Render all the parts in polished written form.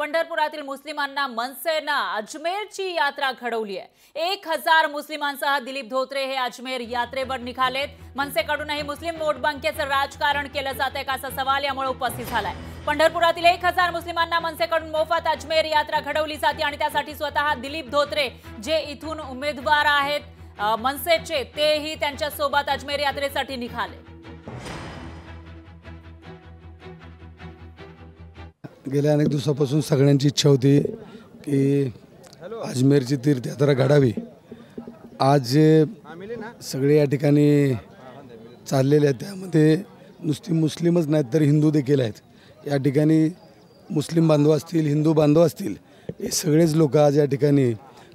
पंढरपुरातील मुस्लिमांना मनसेनं अजमेरची यात्रा घडवली आहे। 1000 मुस्लिमांसह दिलीप धोत्रे हे अजमेर यात्रेवर निघालेत। मनसेकडूनही मुस्लिम वोटबँकेचं राजकारण केलं जातंय का असा सवाल यामुळे उपस्थित झालाय। पंढरपुरातील 1000 मुस्लिमांना मनसेकडून मोफत अजमेर यात्रा घडवली जाते आणि त्यासाठी स्वतः दिलीप धोत्रे जे इथून उमेदवार आहेत मनसेचे तेही त्यांच्या सोबत अजमेर यात्रेसाठी निघाले। गेल्या अनेक दिवसापासून सगळ्यांची इच्छा होती की अजमेरची तीर्थयात्रा घडावी। आज सगळे या ठिकाणी चाललेले आहेत, त्यामध्ये नुसती मुस्लिमच नाहीत तर हिंदू देखील आहेत। या ठिकाणी मुस्लिम बांधव असतील, हिंदू बांधव असतील, हे सगळेच लोक आज या ठिकाणी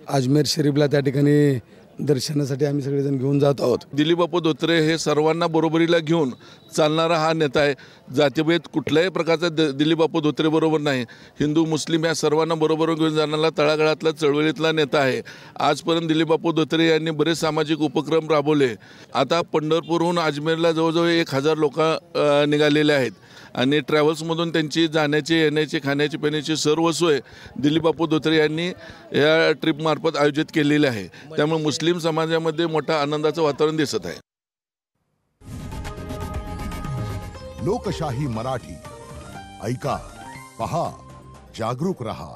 अजमेर शरीफला त्या ठिकाणी दर्शनासाठी आम्ही सगळेजण घेऊन जात आहोत। दिलीप बापू धोत्रे हे सर्वांना बरोबरीला घेऊन चालणारा हा नेता आहे। जातीभेद कुठल्याही प्रकारचा दिलीप बापू धोत्रे बरोबर नाही। हिंदू मुस्लिम या सर्वांना बरोबर घेऊन जाणारा तळागाळातला चळवळीतला नेता आहे। आजपर्यंत दिलीप बापू धोत्रे यांनी बरेच सामाजिक उपक्रम राबवले। आता पंढरपूरहून अजमेरला जवळजवळ 1000 लोक निघालेले आहेत आणि ट्रॅव्हल्समधून त्यांची जाण्याची येण्याची खाण्याची पिण्याची सर्व सोय दिलीप बापू धोत्रे यांनी या ट्रिपमार्फत आयोजित केलेली आहे। त्यामुळे मुस्लिम समाजामध्ये मोठा आनंदाचं वातावरण दिसत आहे। लोकशाही मराठी ऐका, पहा, जागरूक रहा।